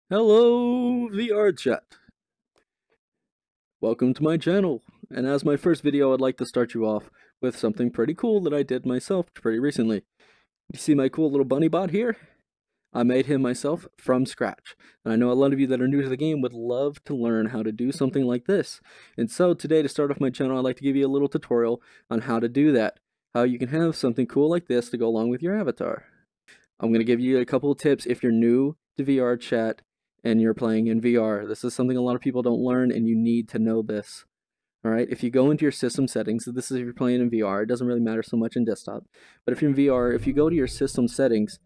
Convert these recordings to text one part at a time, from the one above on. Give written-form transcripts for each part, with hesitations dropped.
Hello, VRChat. Welcome to my channel. And as my first video, I'd like to start you off with something pretty cool that I did myself pretty recently. You see my cool little bunny bot here? I made him myself from scratch. And I know a lot of you that are new to the game would love to learn how to do something like this. And so today, to start off my channel, I'd like to give you a little tutorial on how to do that. How you can have something cool like this to go along with your avatar. I'm going to give you a couple of tips if you're new to VRChat and you're playing in VR. This is something a lot of people don't learn, and you need to know this. All right, if you go into your system settings, this is if you're playing in VR, it doesn't really matter so much in desktop, but if you're in VR, if you go to your system settings,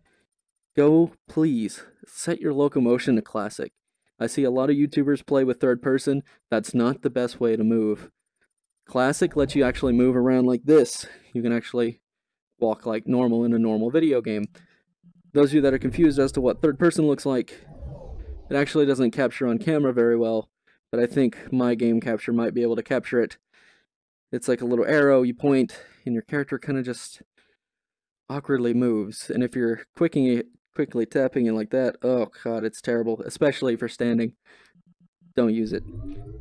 please set your locomotion to classic. I see a lot of YouTubers play with third person. That's not the best way to move. Classic lets you actually move around like this. You can actually walk like normal in a normal video game. Those of you that are confused as to what third person looks like, it actually doesn't capture on camera very well, but I think my game capture might be able to capture it. It's like a little arrow, you point, and your character kind of just awkwardly moves. And if you're quickly tapping it like that, oh god, it's terrible, especially for standing. Don't use it.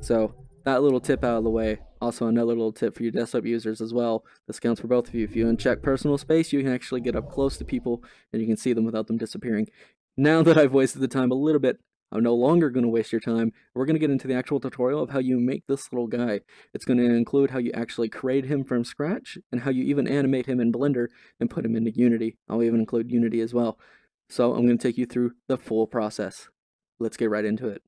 So, that little tip out of the way. Also, another little tip for your desktop users as well. This counts for both of you. If you uncheck personal space, you can actually get up close to people and you can see them without them disappearing. Now that I've wasted the time a little bit, I'm no longer going to waste your time. We're going to get into the actual tutorial of how you make this little guy. It's going to include how you actually create him from scratch and how you even animate him in Blender and put him into Unity. I'll even include Unity as well. So I'm going to take you through the full process. Let's get right into it.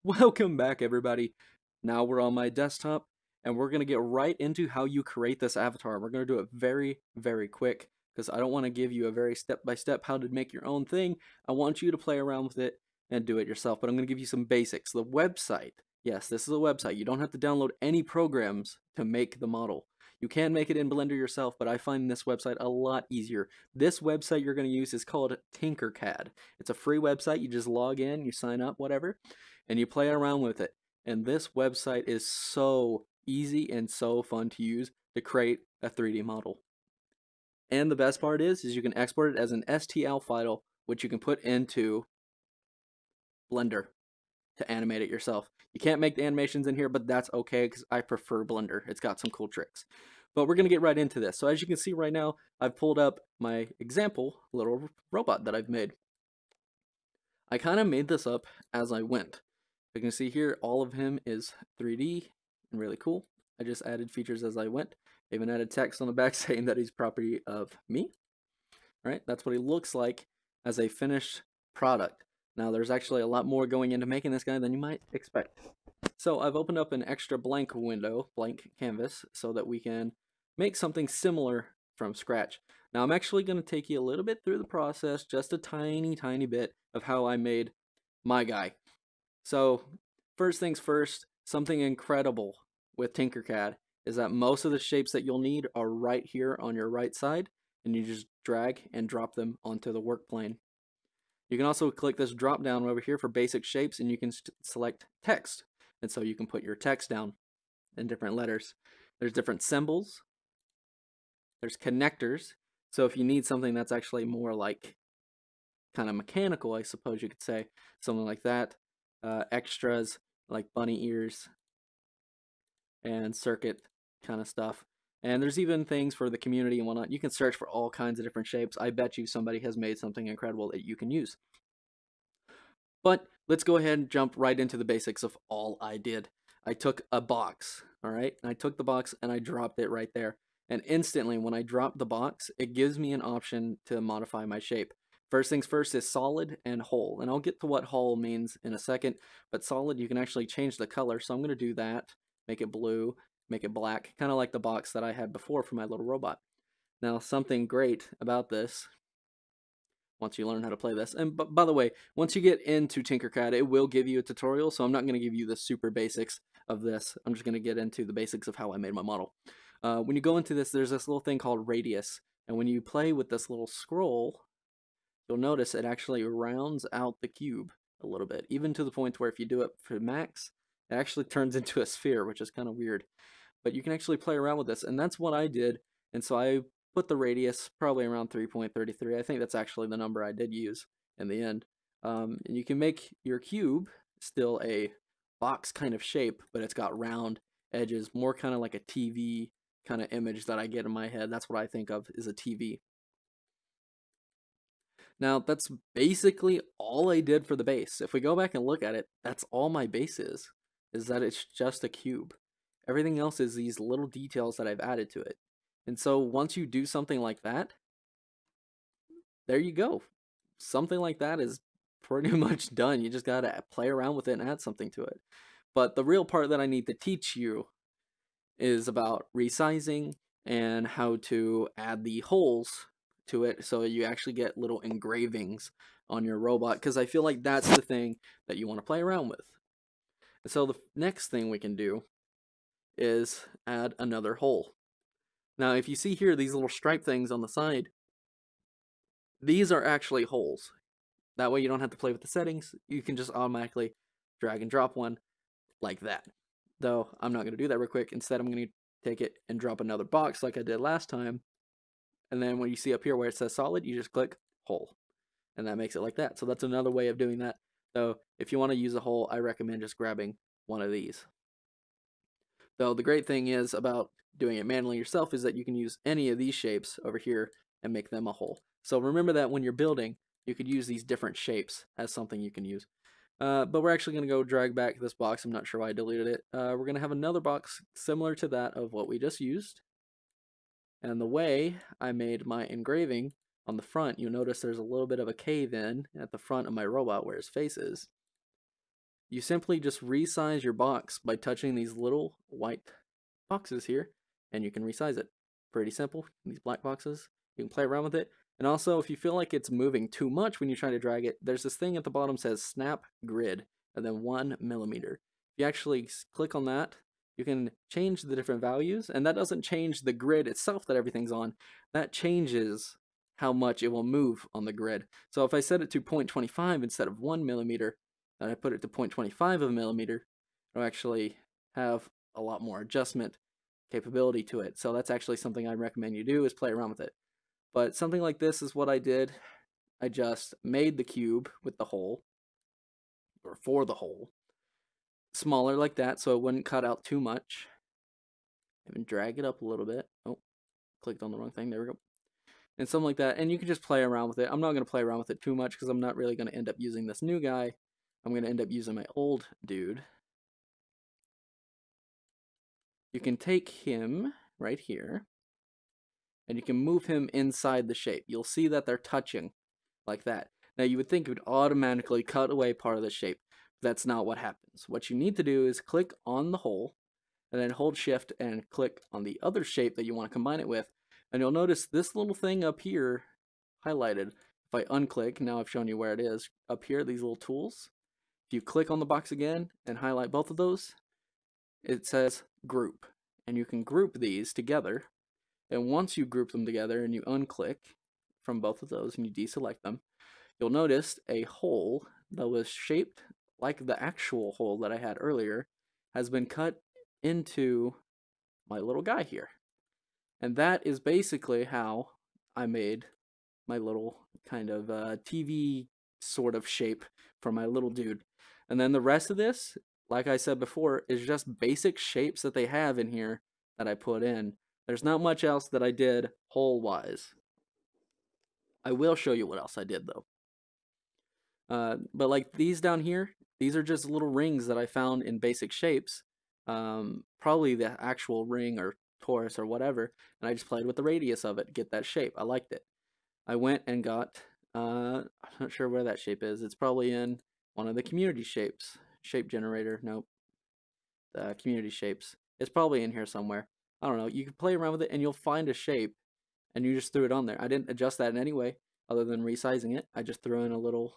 Welcome back, everybody. Now we're on my desktop, and we're going to get right into how you create this avatar. We're going to do it very, very quick, because I don't want to give you a very step-by-step how to make your own thing. I want you to play around with it and do it yourself, but I'm going to give you some basics. The website, yes, this is a website. You don't have to download any programs to make the model. You can make it in Blender yourself, but I find this website a lot easier. This website you're going to use is called Tinkercad. It's a free website. You just log in, you sign up, whatever, and you play around with it. And this website is so easy and so fun to use to create a 3D model. And the best part is you can export it as an STL file, which you can put into Blender to animate it yourself. You can't make the animations in here, but that's okay because I prefer Blender. It's got some cool tricks. But we're going to get right into this. So as you can see right now, I've pulled up my example little robot that I've made. I kind of made this up as I went. You can see here, all of him is 3D and really cool. I just added features as I went. I even added text on the back saying that he's property of me. All right, that's what he looks like as a finished product. Now, there's actually a lot more going into making this guy than you might expect. So I've opened up an extra blank window, blank canvas, so that we can make something similar from scratch. Now, I'm actually going to take you a little bit through the process, just a tiny, tiny bit of how I made my guy. So, first things first, something incredible with Tinkercad is that most of the shapes that you'll need are right here on your right side, and you just drag and drop them onto the work plane. You can also click this drop down over here for basic shapes, and you can select text, and so you can put your text down in different letters. There's different symbols, there's connectors, so if you need something that's actually more like kind of mechanical, I suppose you could say, something like that. Extras like bunny ears and circuit kind of stuff. And there's even things for the community and whatnot. You can search for all kinds of different shapes. I bet you somebody has made something incredible that you can use. But let's go ahead and jump right into the basics of all I did. I took a box, all right? And I took the box and I dropped it right there. And instantly, when I drop the box, it gives me an option to modify my shape. First things first is solid and whole, and I'll get to what whole means in a second, but solid, you can actually change the color, so I'm going to do that, make it blue, make it black, kind of like the box that I had before for my little robot. Now, something great about this, once you learn how to play this, and by the way, once you get into Tinkercad, it will give you a tutorial, so I'm not going to give you the super basics of this. I'm just going to get into the basics of how I made my model. When you go into this, there's this little thing called radius, and when you play with this little scroll, you'll notice it actually rounds out the cube a little bit, even to the point where if you do it for max, it actually turns into a sphere, which is kind of weird. But you can actually play around with this, and that's what I did. And so I put the radius probably around 3.33. I think that's actually the number I did use in the end. And you can make your cube still a box kind of shape, but it's got round edges, more kind of like a TV kind of image that I get in my head. That's what I think of as a TV. Now, that's basically all I did for the base. If we go back and look at it, that's all my base is that it's just a cube. Everything else is these little details that I've added to it. And so once you do something like that, there you go. Something like that is pretty much done. You just gotta play around with it and add something to it. But the real part that I need to teach you is about resizing and how to add the holes to it so you actually get little engravings on your robot, because I feel like that's the thing that you want to play around with. And so the next thing we can do is add another hole. Now if you see here these little stripe things on the side, these are actually holes. That way you don't have to play with the settings. You can just automatically drag and drop one like that. Though I'm not going to do that real quick. Instead I'm going to take it and drop another box like I did last time. And then when you see up here where it says solid, you just click hole. And that makes it like that. So that's another way of doing that. So if you want to use a hole, I recommend just grabbing one of these. Though the great thing is about doing it manually yourself is that you can use any of these shapes over here and make them a hole. So remember that when you're building, you could use these different shapes as something you can use. But we're actually going to go drag back this box. I'm not sure why I deleted it. We're going to have another box similar to that of what we just used. And the way I made my engraving on the front, you'll notice there's a little bit of a cave in at the front of my robot where his face is. You simply just resize your box by touching these little white boxes here, and you can resize it. Pretty simple, these black boxes. You can play around with it. And also, if you feel like it's moving too much when you try to drag it, there's this thing at the bottom that says snap grid, and then 1 millimeter. If you actually click on that, you can change the different values, and that doesn't change the grid itself that everything's on. That changes how much it will move on the grid. So if I set it to 0.25 instead of 1 millimeter, and I put it to 0.25 of a millimeter, it'll actually have a lot more adjustment capability to it. So that's actually something I recommend you do, is play around with it. But something like this is what I did. I just made the cube with the hole, or for the hole, smaller like that so it wouldn't cut out too much. And drag it up a little bit. Oh, clicked on the wrong thing. There we go. And something like that. And you can just play around with it. I'm not going to play around with it too much because I'm not really going to end up using this new guy. I'm going to end up using my old dude. You can take him right here, and you can move him inside the shape. You'll see that they're touching like that. Now you would think it would automatically cut away part of the shape. That's not what happens. What you need to do is click on the hole, and then hold shift and click on the other shape that you want to combine it with. And you'll notice this little thing up here highlighted. If I unclick, now I've shown you where it is, up here, these little tools. If you click on the box again and highlight both of those, it says group. And you can group these together. And once you group them together and you unclick from both of those and you deselect them, you'll notice a hole that was shaped like the actual hole that I had earlier has been cut into my little guy here. And that is basically how I made my little kind of TV sort of shape for my little dude. And then the rest of this, like I said before, is just basic shapes that they have in here that I put in. There's not much else that I did hole-wise. I will show you what else I did though. But like these down here, these are just little rings that I found in basic shapes. Probably the actual ring or torus or whatever, and I just played with the radius of it to get that shape. I liked it. I went and got, I'm not sure where that shape is. It's probably in one of the community shapes. Shape generator, nope. The community shapes. It's probably in here somewhere. I don't know. You can play around with it and you'll find a shape and you just threw it on there. I didn't adjust that in any way other than resizing it. I just threw in a little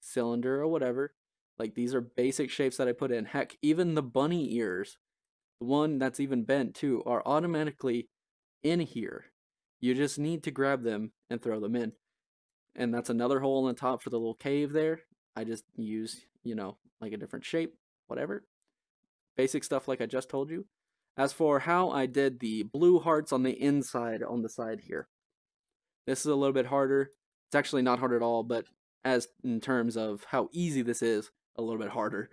cylinder or whatever. Like these are basic shapes that I put in. Heck, even the bunny ears, the one that's even bent too, are automatically in here. You just need to grab them and throw them in. And that's another hole on the top for the little cave there. I just used, you know, like a different shape, whatever. Basic stuff like I just told you. As for how I did the blue hearts on the inside, on the side here. This is a little bit harder. It's actually not hard at all, but as in terms of how easy this is, a little bit harder.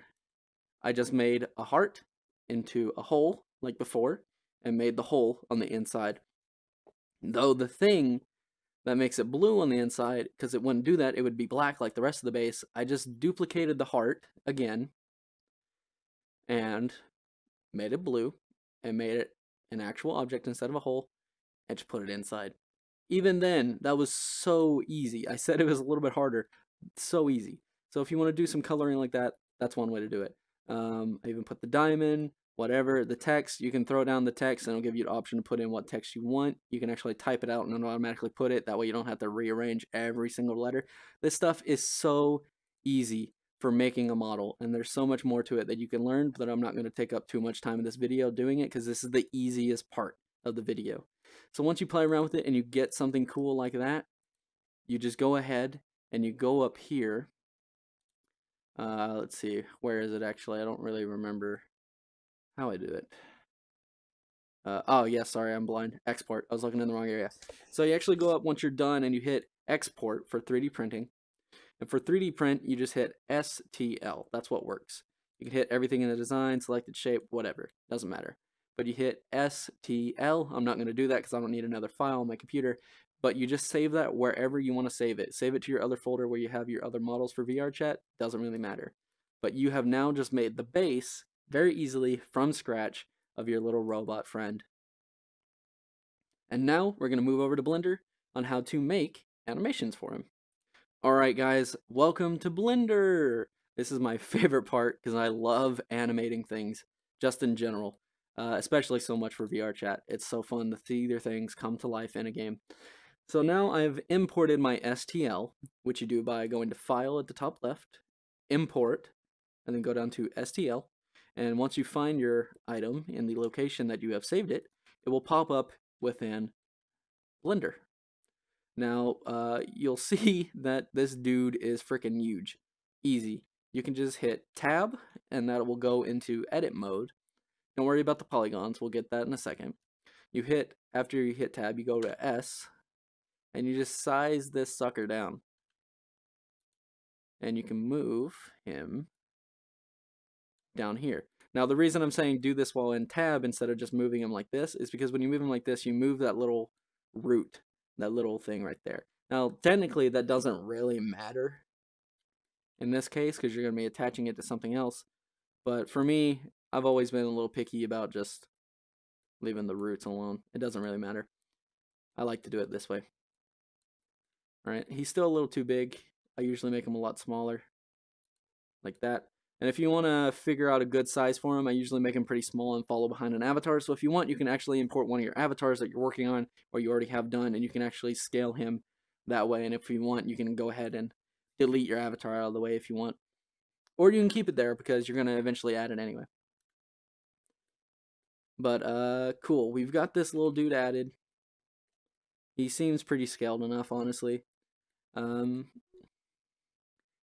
I just made a heart into a hole like before and made the hole on the inside. Though the thing that makes it blue on the inside, because it wouldn't do that, it would be black like the rest of the base, I just duplicated the heart again and made it blue and made it an actual object instead of a hole and just put it inside. Even then, that was so easy. I said it was a little bit harder. So easy. So if you want to do some coloring like that, that's one way to do it. I even put the diamond, whatever, the text. You can throw down the text and it'll give you the option to put in what text you want. You can actually type it out and it'll automatically put it. That way you don't have to rearrange every single letter. This stuff is so easy for making a model, and there's so much more to it that you can learn, but I'm not going to take up too much time in this video doing it because this is the easiest part of the video. So once you play around with it and you get something cool like that, you just go ahead and you go up here. Let's see, where is it actually? I don't really remember how I do it. Oh yeah, sorry, I'm blind. Export. I was looking in the wrong area. So you actually go up once you're done and you hit export for 3D printing. And for 3D print, you just hit STL. That's what works. You can hit everything in the design, selected shape, whatever. Doesn't matter. But you hit STL. I'm not going to do that because I don't need another file on my computer. But you just save that wherever you want to save it. Save it to your other folder where you have your other models for VRChat. Doesn't really matter. But you have now just made the base very easily from scratch of your little robot friend. And now we're going to move over to Blender on how to make animations for him. Alright guys, welcome to Blender! This is my favorite part because I love animating things, just in general. Especially so much for VRChat. It's so fun to see their things come to life in a game. So now I've imported my STL, which you do by going to File at the top left, Import, and then go down to STL. And once you find your item in the location that you have saved it, it will pop up within Blender. Now, you'll see that this dude is freaking huge. Easy. You can just hit Tab, and that will go into edit mode. Don't worry about the polygons, we'll get that in a second. After you hit Tab, you go to S, and you just size this sucker down. And you can move him down here. Now, the reason I'm saying do this while in Tab instead of just moving him like this is because when you move him like this, you move that little root. That little thing right there. Now, technically, that doesn't really matter in this case because you're going to be attaching it to something else. But for me, I've always been a little picky about just leaving the roots alone. It doesn't really matter. I like to do it this way. Alright, he's still a little too big. I usually make him a lot smaller. Like that. And if you want to figure out a good size for him, I usually make him pretty small and follow behind an avatar. So if you want, you can actually import one of your avatars that you're working on or you already have done, and you can actually scale him that way. And if you want, you can go ahead and delete your avatar out of the way if you want. Or you can keep it there because you're going to eventually add it anyway. But, cool. We've got this little dude added. He seems pretty scaled enough, honestly.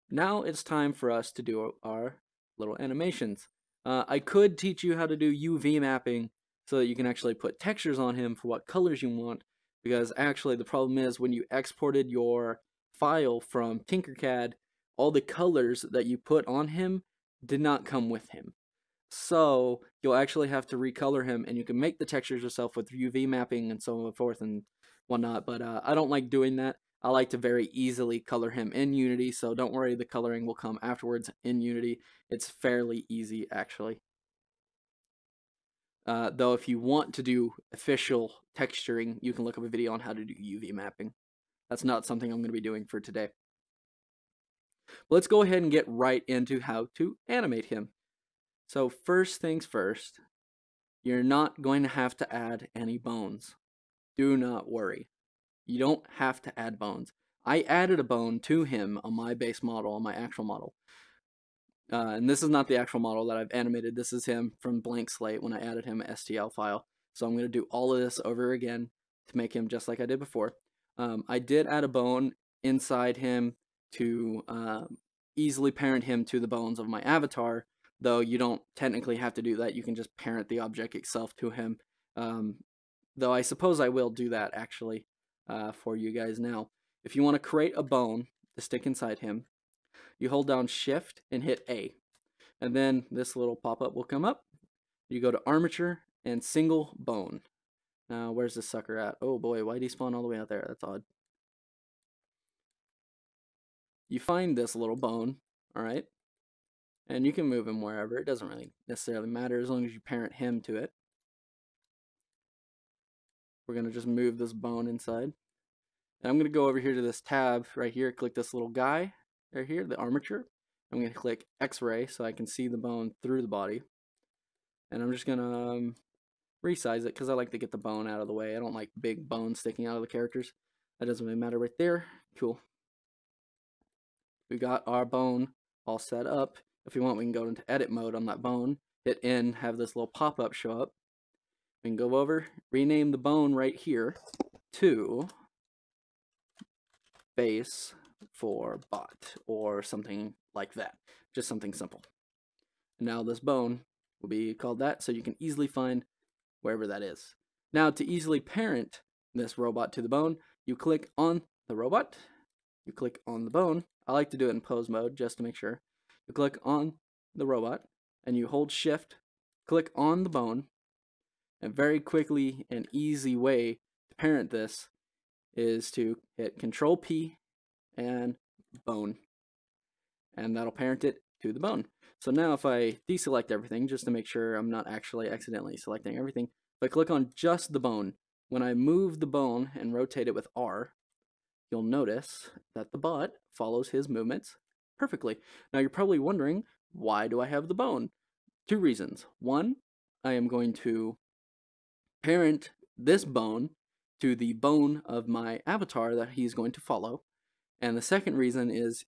Now it's time for us to do our little animations. I could teach you how to do UV mapping so that you can actually put textures on him for what colors you want, because actually the problem is when you exported your file from Tinkercad, all the colors that you put on him did not come with him. So you'll actually have to recolor him, and you can make the textures yourself with UV mapping and so forth and whatnot, but I don't like doing that. I like to very easily color him in Unity, so don't worry, the coloring will come afterwards in Unity. It's fairly easy, actually. Though if you want to do official texturing, you can look up a video on how to do UV mapping. That's not something I'm going to be doing for today. But let's go ahead and get right into how to animate him. So first things first, you're not going to have to add any bones. Do not worry. You don't have to add bones. I added a bone to him on my base model, on my actual model. And this is not the actual model that I've animated. This is him from blank slate when I added him an STL file. So I'm going to do all of this over again to make him just like I did before. I did add a bone inside him to easily parent him to the bones of my avatar, though you don't technically have to do that. You can just parent the object itself to him. Though I suppose I will do that actually for you guys now. If you want to create a bone, to stick inside him. You hold down Shift and hit A. And then this little pop-up will come up. You go to Armature and Single Bone. Now, where's this sucker at? Oh boy, why'd he spawn all the way out there? That's odd. You find this little bone, alright? And you can move him wherever. It doesn't really necessarily matter as long as you parent him to it. We're going to just move this bone inside. And I'm going to go over here to this tab right here, click this little guy right here, the armature. I'm going to click X-ray so I can see the bone through the body. And I'm just going to resize it because I like to get the bone out of the way. I don't like big bones sticking out of the characters. That doesn't really matter right there. Cool. We got our bone all set up. If you want, we can go into edit mode on that bone, hit N, have this little pop-up show up. We can go over, rename the bone right here to base for bot or something like that. Just something simple. And now this bone will be called that, so you can easily find wherever that is. Now, to easily parent this robot to the bone, you click on the robot, you click on the bone. I like to do it in pose mode just to make sure. You click on the robot and you hold Shift, click on the bone, and very quickly and easy way to parent this is to hit Control P and bone, and that'll parent it to the bone. So now if I deselect everything just to make sure I'm not actually accidentally selecting everything, if I click on just the bone, when I move the bone and rotate it with R, you'll notice that the bot follows his movements perfectly. Now you're probably wondering, why do I have the bone? Two reasons. One, I am going to parent this bone to the bone of my avatar that he's going to follow. And the second reason is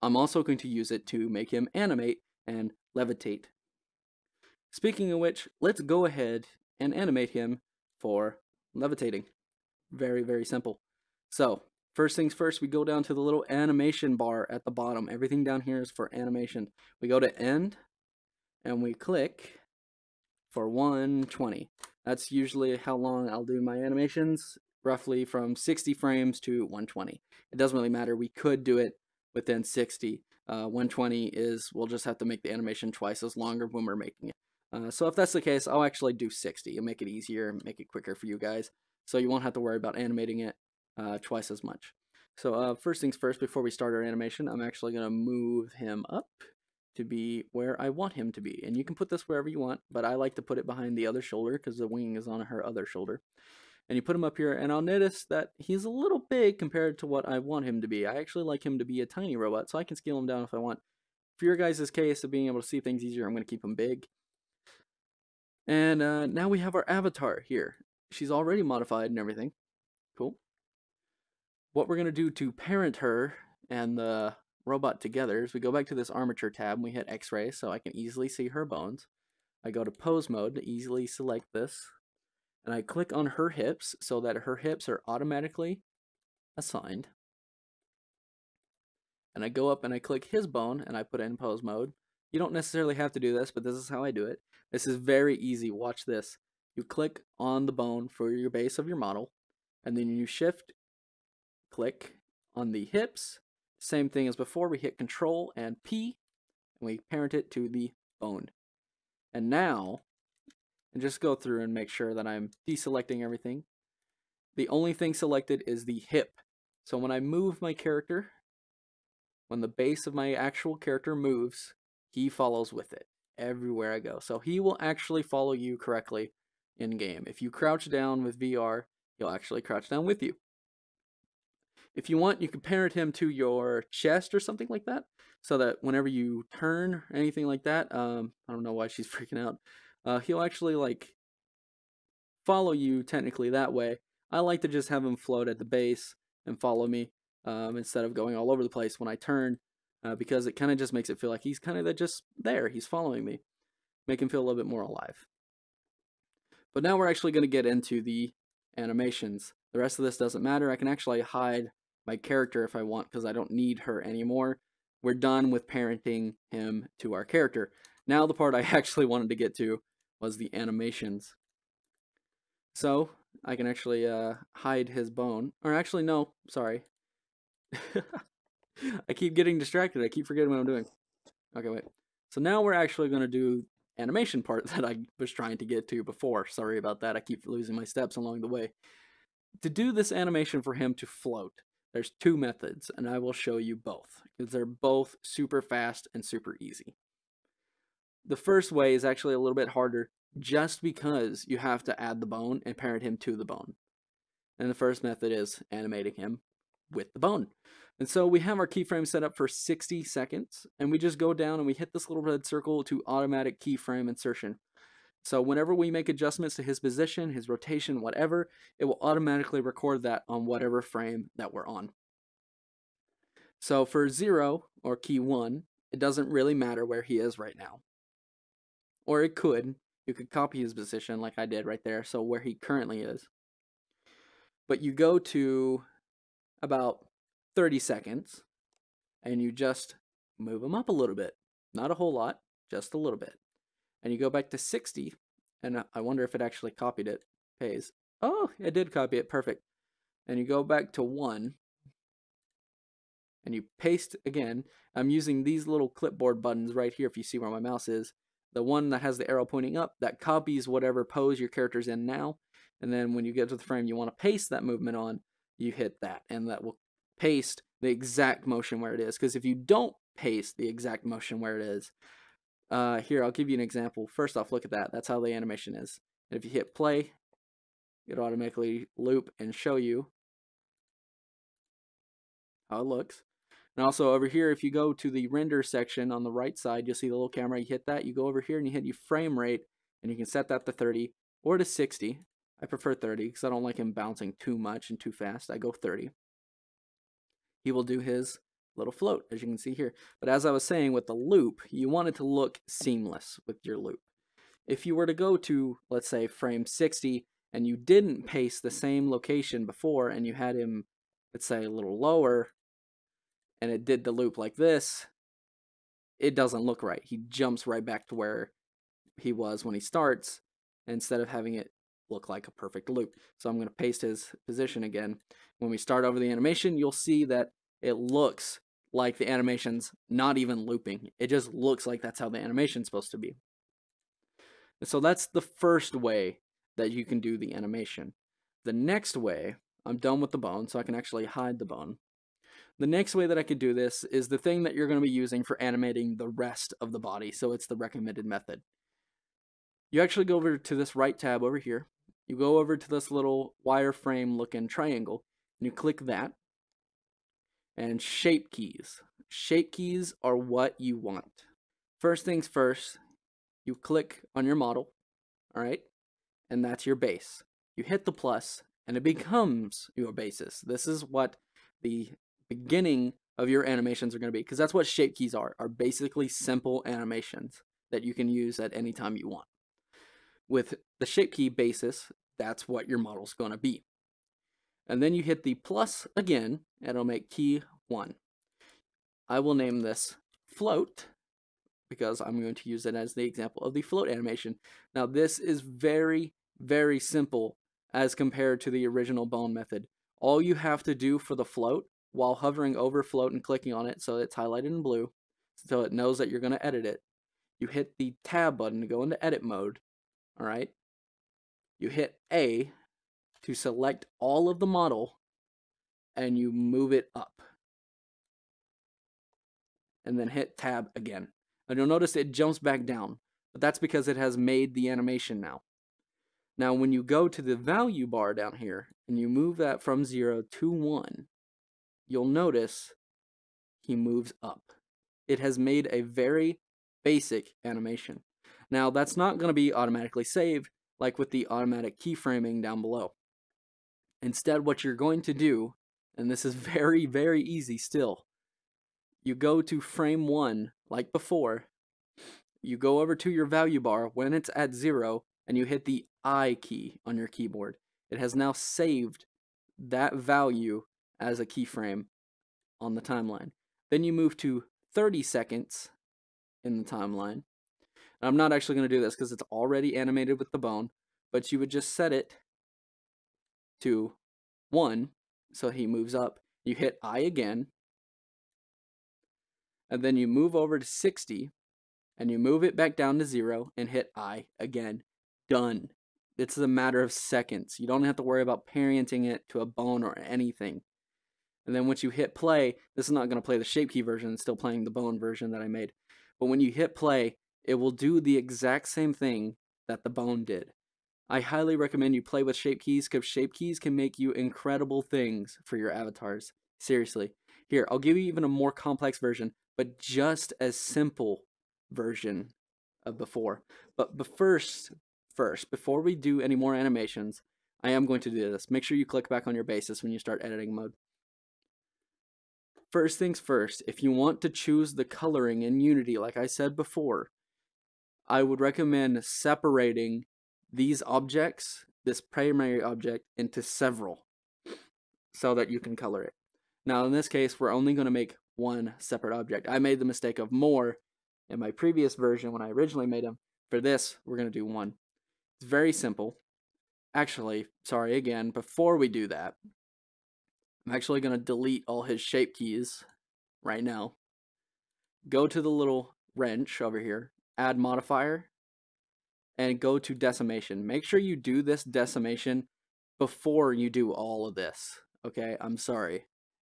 I'm also going to use it to make him animate and levitate. Speaking of which, let's go ahead and animate him for levitating. Very, very simple. So, first things first, we go down to the little animation bar at the bottom. Everything down here is for animation. We go to end, and we click for 120. That's usually how long I'll do my animations, roughly from 60 frames to 120. It doesn't really matter. We could do it within 60. 120 is, we'll just have to make the animation twice as longer when we're making it. So if that's the case, I'll actually do 60 and make it easier, make it quicker for you guys. So you won't have to worry about animating it twice as much. So first things first, before we start our animation, I'm actually going to move him up to be where I want him to be. And you can put this wherever you want, but I like to put it behind the other shoulder because the wing is on her other shoulder. And you put him up here, and I'll notice that he's a little big compared to what I want him to be. I actually like him to be a tiny robot, so I can scale him down if I want. For your guys' case of being able to see things easier, I'm going to keep him big. And now we have our avatar here. She's already modified and everything. Cool. What we're going to do to parent her and the robot together is we go back to this armature tab and we hit X-ray so I can easily see her bones. I go to pose mode to easily select this, and I click on her hips so that her hips are automatically assigned. And I go up and I click his bone and I put it in pose mode. You don't necessarily have to do this, but this is how I do it. This is very easy. Watch this. You click on the bone for your base of your model, and then you shift click on the hips. Same thing as before, we hit Control and P, and we parent it to the bone. And now, and just go through and make sure that I'm deselecting everything. The only thing selected is the hip. So when I move my character, when the base of my actual character moves, he follows with it everywhere I go. So he will actually follow you correctly in game. If you crouch down with VR, he'll actually crouch down with you. If you want, you can parent him to your chest or something like that, so that whenever you turn or anything like that, I don't know why she's freaking out, he'll actually like follow you technically that way. I like to just have him float at the base and follow me instead of going all over the place when I turn, because it kind of just makes it feel like he's kind of just there, he's following me, make him feel a little bit more alive. But now we're actually going to get into the animations. The rest of this doesn't matter. I can actually hide my character if I want because I don't need her anymore. We're done with parenting him to our character. Now the part I actually wanted to get to was the animations. So I can actually hide his bone. Or actually, no, sorry. I keep getting distracted. I keep forgetting what I'm doing. Okay, wait. So now we're actually going to do animation part that I was trying to get to before. Sorry about that. I keep losing my steps along the way. To do this animation for him to float, there's two methods, and I will show you both, because they're both super fast and super easy. The first way is actually a little bit harder, just because you have to add the bone and parent him to the bone. And the first method is animating him with the bone. And so we have our keyframe set up for 60 seconds, and we just go down and we hit this little red circle to automatic keyframe insertion. So whenever we make adjustments to his position, his rotation, whatever, it will automatically record that on whatever frame that we're on. So for 0 or key 1, it doesn't really matter where he is right now. Or it could. You could copy his position like I did right there, so where he currently is. But you go to about 30 seconds, and you just move him up a little bit. Not a whole lot, just a little bit. And you go back to 60, and I wonder if it actually copied it. Pays. Oh, it did copy it, perfect. And you go back to 1, and you paste again. I'm using these little clipboard buttons right here if you see where my mouse is. The one that has the arrow pointing up, that copies whatever pose your character's in now. And then when you get to the frame you want to paste that movement on, you hit that, and that will paste the exact motion where it is. Because if you don't paste the exact motion where it is, here, I'll give you an example. First off, look at that. That's how the animation is. And if you hit play, it'll automatically loop and show you how it looks. And also over here, if you go to the render section on the right side, you'll see the little camera. You hit that, you go over here and you hit your frame rate, and you can set that to 30 or to 60. I prefer 30 because I don't like him bouncing too much and too fast. I go 30. He will do his little float, as you can see here. But as I was saying, with the loop, you want it to look seamless with your loop. If you were to go to, let's say, frame 60, and you didn't paste the same location before, and you had him, let's say, a little lower, and it did the loop like this, it doesn't look right. He jumps right back to where he was when he starts, instead of having it look like a perfect loop. So I'm going to paste his position again. When we start over the animation, you'll see that it looks like the animation's not even looping. It just looks like that's how the animation's supposed to be. So that's the first way that you can do the animation. The next way, I'm done with the bone, so I can actually hide the bone. The next way that I could do this is the thing that you're going to be using for animating the rest of the body, so it's the recommended method. You actually go over to this right tab over here. You go over to this little wireframe looking triangle, and you click that. And shape keys. Shape keys are what you want. First things first, you click on your model, all right? And that's your base. You hit the plus, and it becomes your basis. This is what the beginning of your animations are going to be, because that's what shape keys are basically simple animations that you can use at any time you want. With the shape key basis, that's what your model's going to be. And then you hit the plus again, and it'll make key 1. I will name this float, because I'm going to use it as the example of the float animation. Now this is very, very simple as compared to the original bone method. All you have to do for the float, while hovering over float and clicking on it so it's highlighted in blue, so it knows that you're going to edit it, you hit the tab button to go into edit mode, all right? You hit A to select all of the model, and you move it up. And then hit tab again. And you'll notice it jumps back down, but that's because it has made the animation now. Now when you go to the value bar down here, and you move that from 0 to 1, you'll notice he moves up. It has made a very basic animation. Now that's not going to be automatically saved like with the automatic keyframing down below. Instead, what you're going to do, and this is very, very easy still, you go to frame 1 like before, you go over to your value bar when it's at 0, and you hit the I key on your keyboard. It has now saved that value as a keyframe on the timeline. Then you move to 30 seconds in the timeline. And I'm not actually going to do this because it's already animated with the bone, but you would just set it to 1, so he moves up. You hit I again, and then you move over to 60, and you move it back down to 0, and hit I again. Done. It's a matter of seconds. You don't have to worry about parenting it to a bone or anything. And then once you hit play, this is not going to play the shape key version, it's still playing the bone version that I made. But when you hit play, it will do the exact same thing that the bone did. I highly recommend you play with shape keys, because shape keys can make you incredible things for your avatars. Seriously. Here, I'll give you even a more complex version, but just as simple version of before. But first, before we do any more animations, I am going to do this. Make sure you click back on your basis when you start editing mode. First things first, if you want to choose the coloring in Unity, like I said before, I would recommend separating these objects, this primary object, into several so that you can color it. Now in this case, we're only going to make one separate object. I made the mistake of more in my previous version when I originally made them. For this, we're going to do one. It's very simple. Actually, sorry again, before we do that, I'm actually going to delete all his shape keys right now. Go to the little wrench over here, add modifier, and go to decimation. Make sure you do this decimation before you do all of this. Okay, I'm sorry.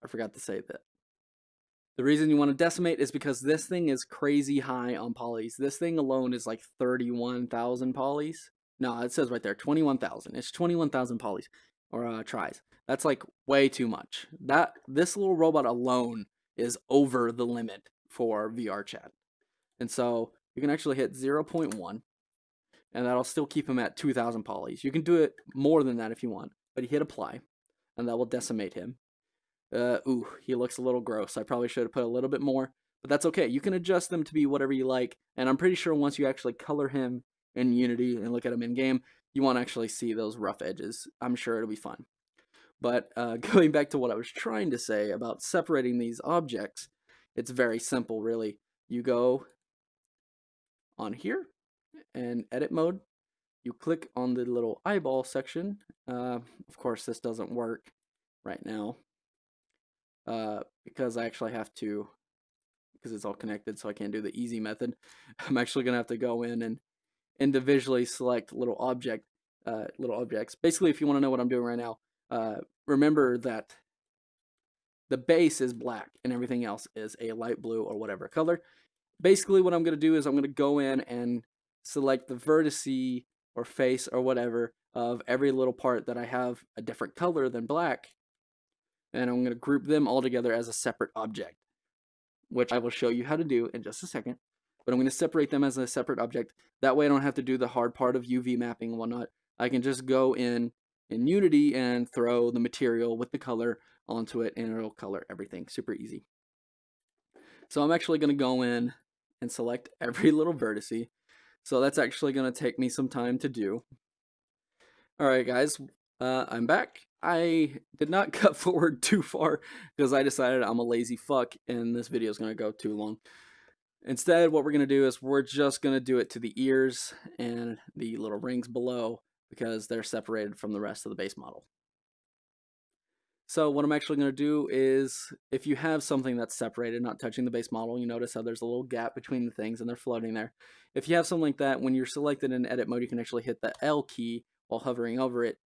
I forgot to say that. The reason you want to decimate is because this thing is crazy high on polys. This thing alone is like 31,000 polys. No, it says right there, 21,000. It's 21,000 polys, or tries. That's like way too much. This little robot alone is over the limit for VRChat. And so you can actually hit 0.1, and that'll still keep him at 2,000 polys. You can do it more than that if you want, but you hit apply, and that will decimate him. Ooh, he looks a little gross. I probably should have put a little bit more, but that's okay. You can adjust them to be whatever you like, and I'm pretty sure once you actually color him in Unity and look at him in game, you won't actually see those rough edges. I'm sure it'll be fun. But going back to what I was trying to say about separating these objects, it's very simple, really. You go on here and edit mode. You click on the little eyeball section. Of course, this doesn't work right now because I actually have to, because it's all connected, so I can't do the easy method. I'm actually going to have to go in and individually select little objects. Basically, if you want to know what I'm doing right now, remember that the base is black and everything else is a light blue or whatever color. Basically, what I'm going to do is I'm going to go in and select the vertice or face or whatever of every little part that I have a different color than black, and I'm going to group them all together as a separate object, which I will show you how to do in just a second. But I'm going to separate them as a separate object. That way I don't have to do the hard part of UV mapping and whatnot. I can just go in Unity and throw the material with the color onto it, and it'll color everything. Super easy. So I'm actually going to go in and select every little vertice. So that's actually going to take me some time to do. Alright guys, I'm back. I did not cut forward too far because I decided I'm a lazy fuck and this video is going to go too long. Instead, what we're going to do is we're just going to do it to the ears and the little rings below because they're separated from the rest of the base model. So what I'm actually going to do is, if you have something that's separated, not touching the base model, you notice how there's a little gap between the things and they're floating there. If you have something like that, when you're selected in edit mode, you can actually hit the L key while hovering over it,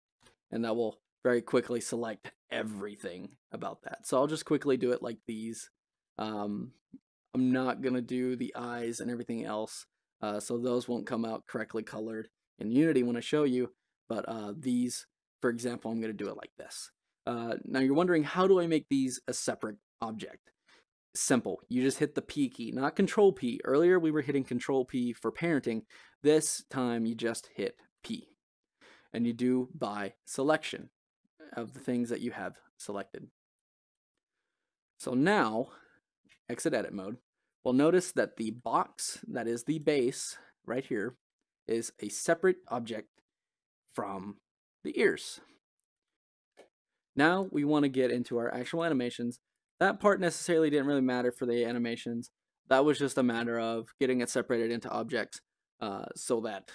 and that will very quickly select everything about that. So I'll just quickly do it like these. I'm not going to do the eyes and everything else, so those won't come out correctly colored in Unity when I show you, but these, for example, I'm going to do it like this. Now you're wondering, how do I make these a separate object? Simple. You just hit the P key, not Control P. Earlier we were hitting Control P for parenting. This time you just hit P. And you do by selection of the things that you have selected. So now, exit edit mode. We'll notice that the box, that is the base right here, is a separate object from the ears. Now we want to get into our actual animations. That part necessarily didn't really matter for the animations. That was just a matter of getting it separated into objects so that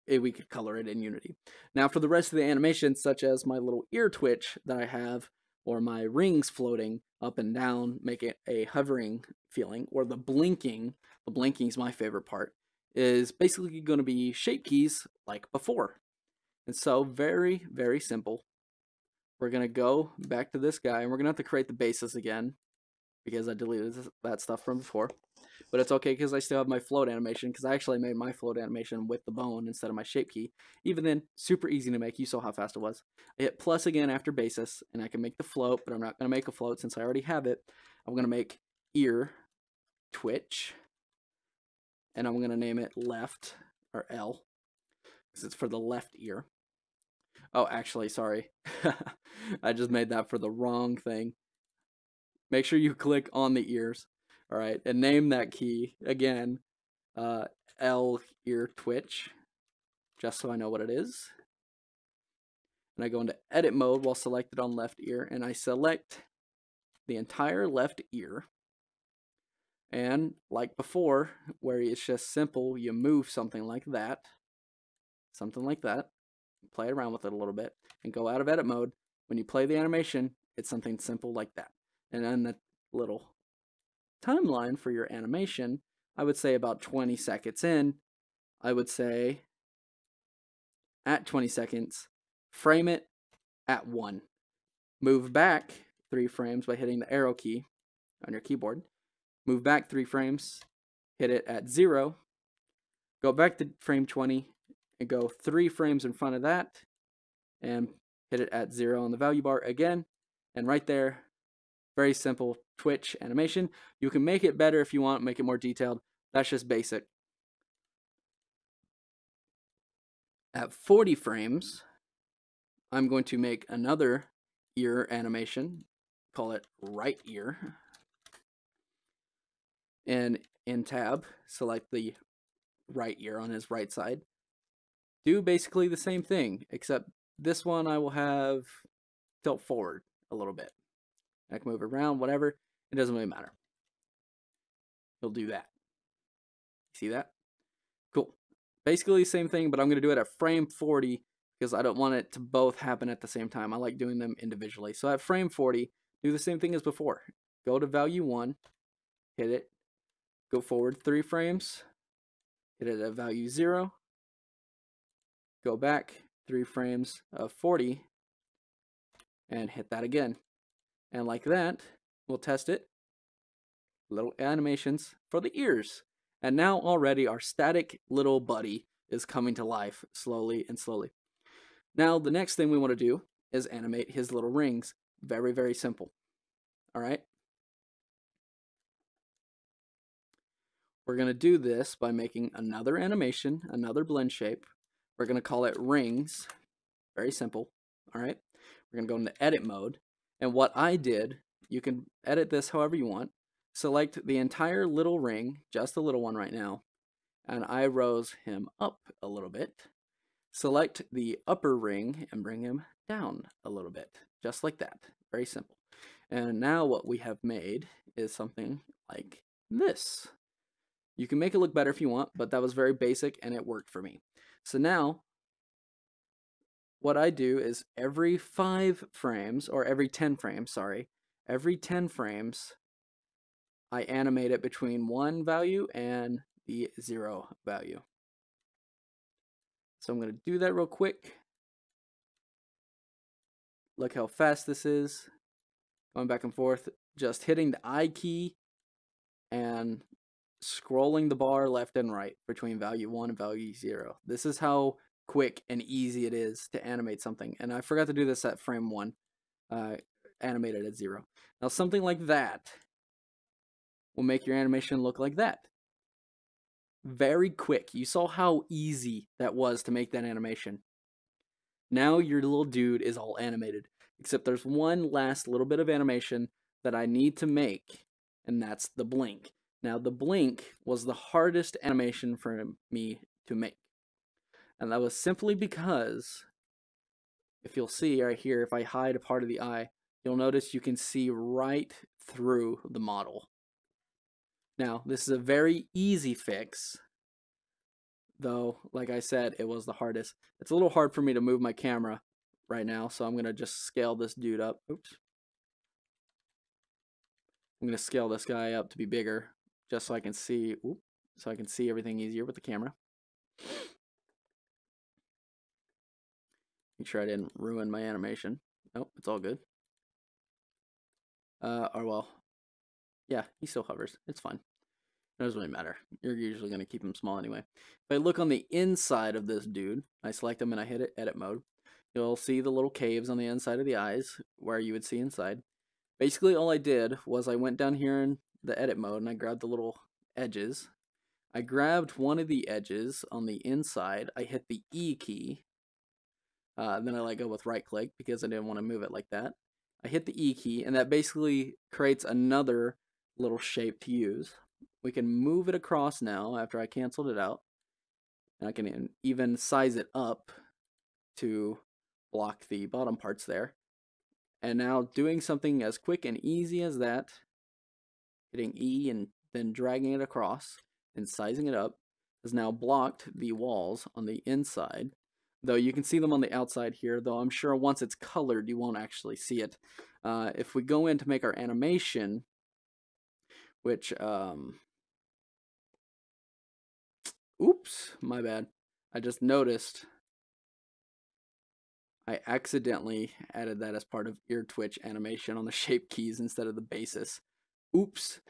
we could color it in Unity. Now for the rest of the animations, such as my little ear twitch that I have, or my rings floating up and down, make it a hovering feeling, or the blinking is my favorite part, is basically going to be shape keys like before. And so very, very simple. We're going to go back to this guy, and we're going to have to create the bases again because I deleted that stuff from before. But it's okay because I still have my float animation, because I actually made my float animation with the bone instead of my shape key. Even then, super easy to make. You saw how fast it was. I hit plus again after basis, and I can make the float, but I'm not going to make a float since I already have it. I'm going to make ear twitch, and I'm going to name it left, or L, because it's for the left ear. Oh, actually, sorry. I just made that for the wrong thing. Make sure you click on the ears. All right, and name that key again, L ear twitch, just so I know what it is. And I go into edit mode while selected on left ear, and I select the entire left ear. And like before, where it's just simple, you move something like that, play around with it a little bit, and go out of edit mode. When you play the animation, it's something simple like that. And then the little timeline for your animation, I would say about 20 seconds in, I would say at 20 seconds, frame it at 1. Move back 3 frames by hitting the arrow key on your keyboard. Move back 3 frames, hit it at 0. Go back to frame 20 and go 3 frames in front of that and hit it at 0 on the value bar again. And right there, very simple Twitch animation. You can make it better if you want, make it more detailed. That's just basic. At 40 frames, I'm going to make another ear animation, call it right ear. And in tab, select the right ear on his right side. Do basically the same thing, except this one I will have tilt forward a little bit. I can move around, whatever. It doesn't really matter. He'll do that. See that? Cool. Basically the same thing, but I'm going to do it at frame 40 because I don't want it to both happen at the same time. I like doing them individually. So at frame 40, do the same thing as before. Go to value 1, hit it, go forward 3 frames, hit it at value 0, go back 3 frames of 40, and hit that again. And like that, we'll test it. Little animations for the ears. And now already our static little buddy is coming to life slowly and slowly. Now the next thing we want to do is animate his little rings. Very, very simple. All right. We're going to do this by making another animation, another blend shape. We're going to call it rings. Very simple. All right. We're going to go into edit mode. And what I did, you can edit this however you want. Select the entire little ring, just the little one right now, and I rose him up a little bit. Select the upper ring and bring him down a little bit, just like that. Very simple. And now what we have made is something like this. You can make it look better if you want, but that was very basic and it worked for me. So now what I do is every 5 frames, or every 10 frames, sorry, every 10 frames, I animate it between 1 value and the 0 value. So I'm going to do that real quick. Look how fast this is. Going back and forth, just hitting the I key and scrolling the bar left and right between value 1 and value 0. This is how quick and easy it is to animate something. And I forgot to do this at frame 1. Animated at 0. Now something like that will make your animation look like that. Very quick. You saw how easy that was to make that animation. Now your little dude is all animated, except there's one last little bit of animation that I need to make, and that's the blink. Now the blink was the hardest animation for me to make, and that was simply because, if you'll see right here, if I hide a part of the eye, you'll notice you can see right through the model. Now, this is a very easy fix, though, like I said, it was the hardest. It's a little hard for me to move my camera right now, so I'm going to just scale this dude up. Oops. I'm going to scale this guy up to be bigger just so I can see, so I can see everything easier with the camera. Make sure I didn't ruin my animation. Nope, it's all good. Or well, yeah, he still hovers. It's fine. It doesn't really matter. You're usually going to keep him small anyway. If I look on the inside of this dude, I select him and I hit it, edit mode. You'll see the little caves on the inside of the eyes where you would see inside. Basically, all I did was I went down here in the edit mode and I grabbed the little edges. I grabbed one of the edges on the inside. I hit the E key. Then I let go with right click because I didn't want to move it like that. I hit the E key and that basically creates another little shape to use. We can move it across now after I canceled it out. And I can even size it up to block the bottom parts there. And now doing something as quick and easy as that, hitting E and then dragging it across and sizing it up, has now blocked the walls on the inside. Though you can see them on the outside here, though I'm sure once it's colored you won't actually see it. If we go in to make our animation, which, oops, my bad. I just noticed I accidentally added that as part of ear twitch animation on the shape keys instead of the basis. Oops,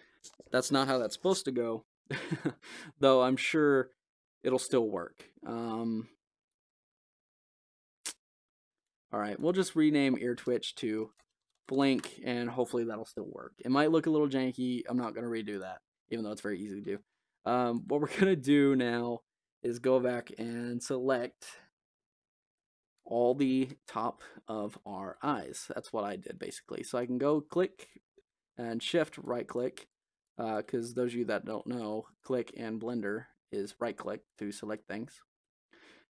that's not how that's supposed to go. Though I'm sure it'll still work. Alright, we'll just rename ear twitch to blink and hopefully that'll still work. It might look a little janky. I'm not going to redo that, even though it's very easy to do. What we're going to do now is go back and select all the top of our eyes. That's what I did basically. So I can go click and shift right click, because those of you that don't know, click and blender is right click to select things.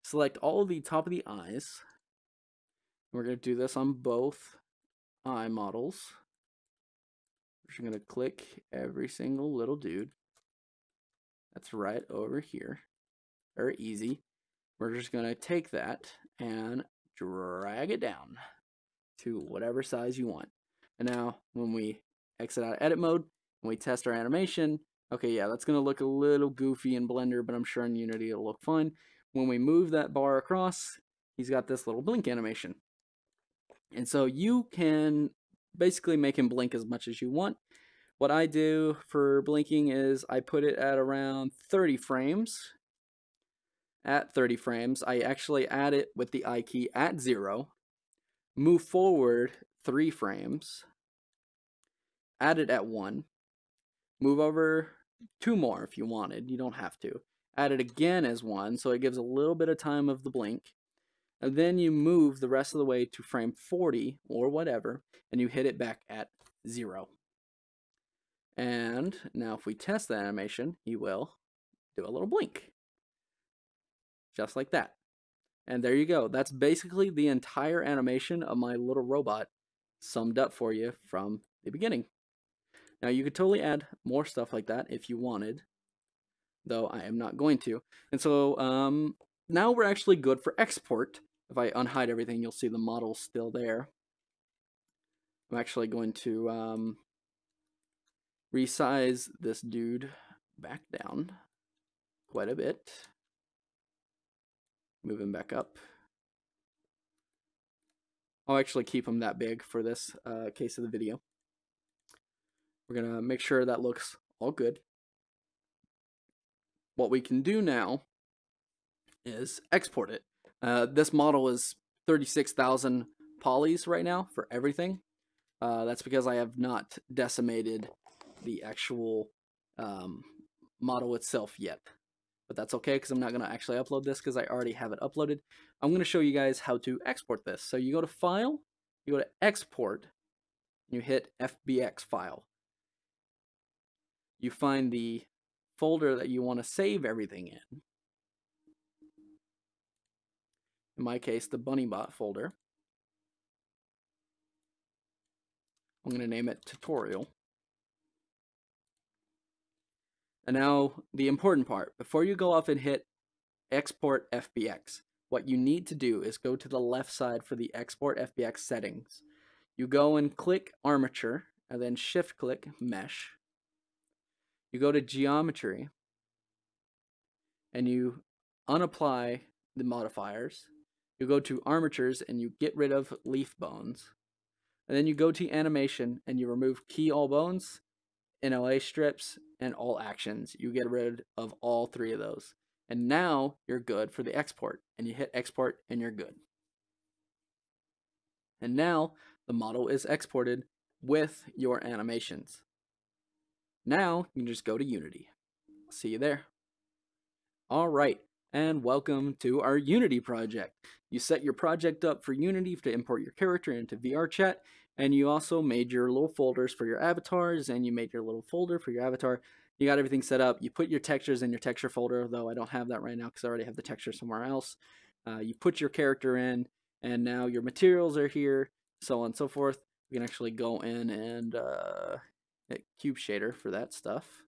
Select all of the top of the eyes. We're going to do this on both eye models. We're just going to click every single little dude. That's right over here. Very easy. We're just going to take that and drag it down to whatever size you want. And now when we exit out of edit mode and we test our animation, okay, yeah, that's going to look a little goofy in Blender, but I'm sure in Unity it'll look fine. When we move that bar across, he's got this little blink animation. And so you can basically make him blink as much as you want. What I do for blinking is I put it at around 30 frames. At 30 frames, I actually add it with the I key at 0, move forward 3 frames, add it at 1, move over 2 more if you wanted, you don't have to. Add it again as 1, so it gives a little bit of time of the blink. And then you move the rest of the way to frame 40 or whatever, and you hit it back at 0. And now if we test the animation, he will do a little blink. Just like that. And there you go. That's basically the entire animation of my little robot summed up for you from the beginning. Now you could totally add more stuff like that if you wanted, though I am not going to. And so now we're actually good for export. If I unhide everything, you'll see the model still there. I'm actually going to resize this dude back down quite a bit. Move him back up. I'll actually keep him that big for this case of the video. We're going to make sure that looks all good. What we can do now is export it. This model is 36,000 polys right now for everything. That's because I have not decimated the actual model itself yet. But that's okay because I'm not going to actually upload this because I already have it uploaded. I'm going to show you guys how to export this. So you go to File, you go to Export, and you hit FBX File. You find the folder that you want to save everything in. In my case, the BunnyBot folder. I'm going to name it Tutorial. And now the important part, before you go off and hit Export FBX, what you need to do is go to the left side for the Export FBX settings. You go and click Armature and then shift click mesh. You go to geometry and you unapply the modifiers. You go to armatures and you get rid of leaf bones. And then you go to animation and you remove key all bones, NLA strips, and all actions. You get rid of all 3 of those. And now you're good for the export. And you hit export and you're good. And now the model is exported with your animations. Now you can just go to Unity. See you there. All right, and welcome to our Unity project. You set your project up for Unity to import your character into VRChat, and you also made your little folders for your avatars, and you made your little folder for your avatar. You got everything set up. You put your textures in your texture folder, though I don't have that right now because I already have the texture somewhere else. You put your character in, and now your materials are here, so on and so forth. We can actually go in and hit cube shader for that stuff.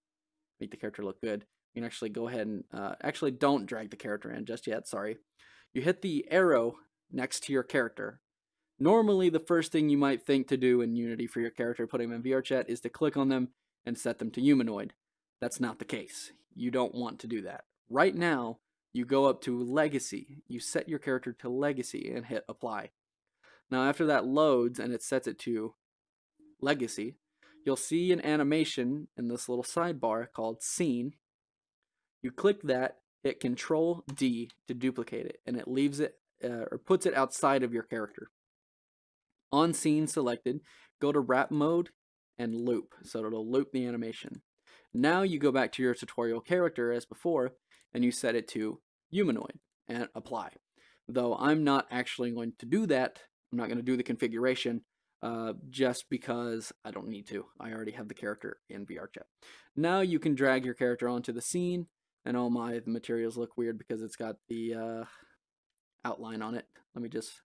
Make the character look good. You can actually go ahead and actually don't drag the character in just yet, sorry. You hit the arrow next to your character. Normally the first thing you might think to do in Unity for your character, putting them in VRChat, is to click on them and set them to humanoid. That's not the case. You don't want to do that. Right now, you go up to legacy. You set your character to legacy and hit apply. Now after that loads and it sets it to legacy, you'll see an animation in this little sidebar called scene. You click that, hit Control D to duplicate it, and it leaves it or puts it outside of your character. On scene selected, go to wrap mode and loop, so it'll loop the animation. Now you go back to your tutorial character as before, and you set it to humanoid and apply. Though I'm not actually going to do that, I'm not going to do the configuration just because I don't need to. I already have the character in VRChat. Now you can drag your character onto the scene. And oh my, the materials look weird because it's got the outline on it. Let me just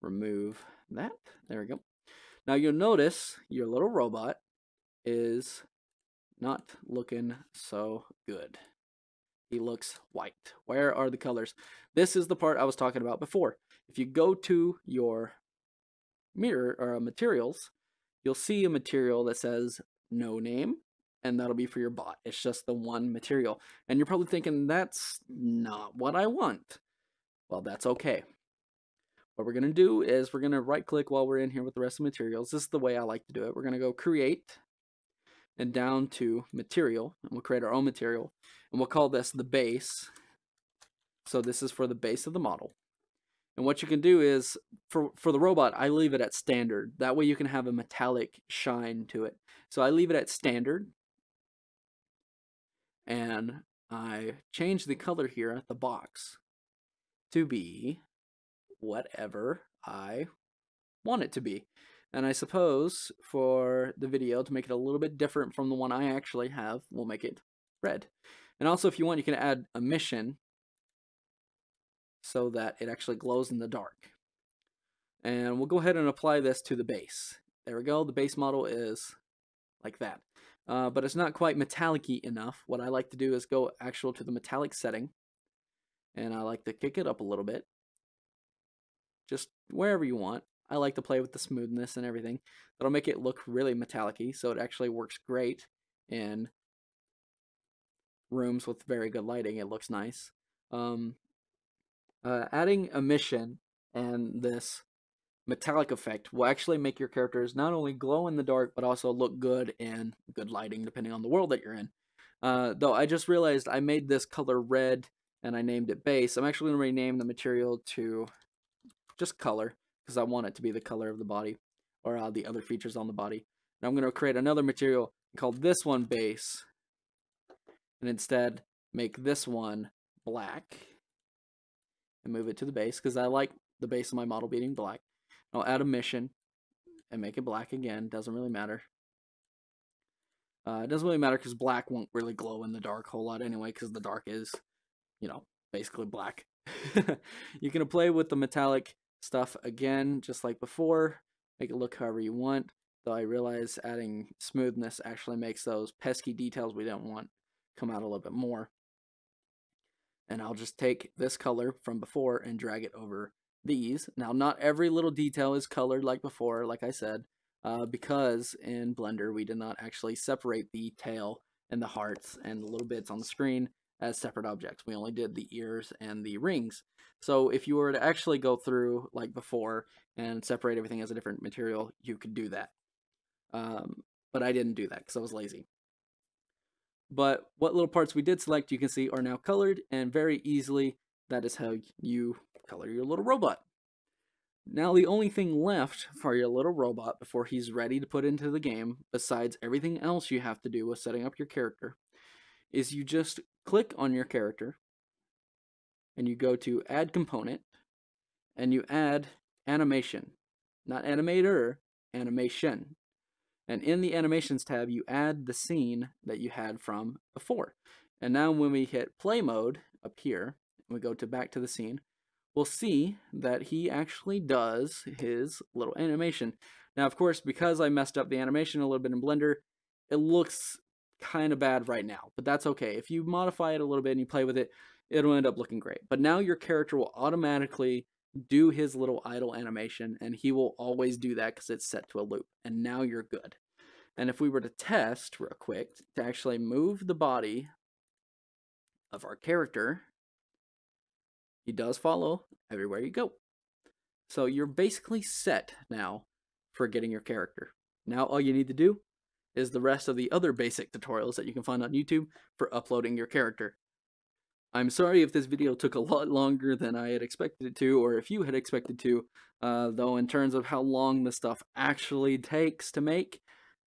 remove that. There we go. Now you'll notice your little robot is not looking so good. He looks white. Where are the colors? This is the part I was talking about before. If you go to your mirror or materials, you'll see a material that says no name. And that'll be for your bot. It's just the one material. And you're probably thinking, that's not what I want. Well, that's okay. What we're going to do is we're going to right click while we're in here with the rest of the materials. This is the way I like to do it. We're going to go create and down to material. And we'll create our own material. And we'll call this the base. So this is for the base of the model. And what you can do is, for the robot, I leave it at standard. That way you can have a metallic shine to it. So I leave it at standard. And I change the color here at the box to be whatever I want it to be. And I suppose for the video, to make it a little bit different from the one I actually have, we'll make it red. And also if you want, you can add emission so that it actually glows in the dark. And we'll go ahead and apply this to the base. There we go, the base model is like that. But it's not quite metallic-y enough. What I like to do is go actual to the metallic setting. And I like to kick it up a little bit. Just wherever you want. I like to play with the smoothness and everything. That'll make it look really metallic-y, so it actually works great in rooms with very good lighting. It looks nice. Adding emission and this metallic effect will actually make your characters not only glow in the dark, but also look good in good lighting, depending on the world that you're in. Though I just realized I made this color red and I named it base. I'm actually going to rename the material to just color because I want it to be the color of the body or the other features on the body. And I'm going to create another material called this one base and instead make this one black and move it to the base because I like the base of my model being black. I'll add emission and make it black again. Doesn't really matter. It doesn't really matter because black won't really glow in the dark a whole lot anyway because the dark is, you know, basically black. You can play with the metallic stuff again, just like before. Make it look however you want. Though I realize adding smoothness actually makes those pesky details we don't want come out a little bit more. And I'll just take this color from before and drag it over these. Now, not every little detail is colored like before, like I said. because in Blender we did not actually separate the tail and the hearts and the little bits on the screen as separate objects. We only did the ears and the rings. So if you were to actually go through like before and separate everything as a different material, you could do that. But I didn't do that because I was lazy. But what little parts we did select, you can see, are now colored, and very easily that is how you color your little robot. Now the only thing left for your little robot before he's ready to put into the game, besides everything else you have to do with setting up your character, is you just click on your character and you go to add component and you add animation. Not animator, animation. And in the animations tab, you add the scene that you had from before. And now when we hit play mode up here, and we go to back to the scene, we'll see that he actually does his little animation. Now, of course, because I messed up the animation a little bit in Blender, it looks kind of bad right now, but that's okay. If you modify it a little bit and you play with it, it'll end up looking great. But now your character will automatically do his little idle animation, and he will always do that because it's set to a loop, and now you're good. And if we were to test real quick to actually move the body of our character, he does follow everywhere you go. So you're basically set now for getting your character. Now all you need to do is the rest of the other basic tutorials that you can find on YouTube for uploading your character. I'm sorry if this video took a lot longer than I had expected it to, or if you had expected to, though in terms of how long the stuff actually takes to make,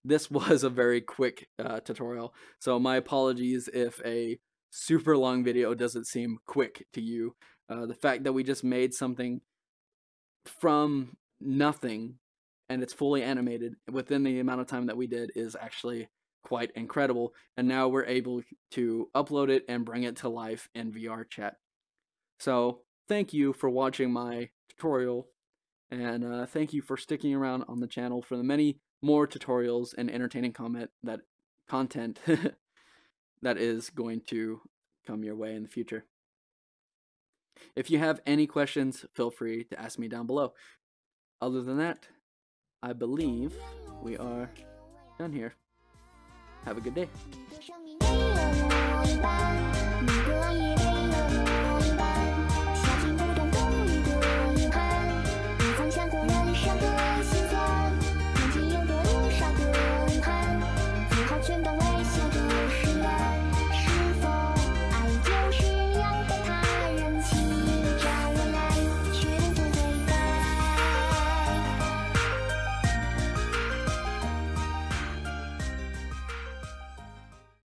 this was a very quick tutorial. So my apologies if a super long video doesn't seem quick to you. The fact that we just made something from nothing and it's fully animated within the amount of time that we did is actually quite incredible. And now we're able to upload it and bring it to life in VRChat. So thank you for watching my tutorial, and thank you for sticking around on the channel for the many more tutorials and entertaining content that is going to come your way in the future. If you have any questions, feel free to ask me down below. Other than that, I believe we are done here. Have a good day.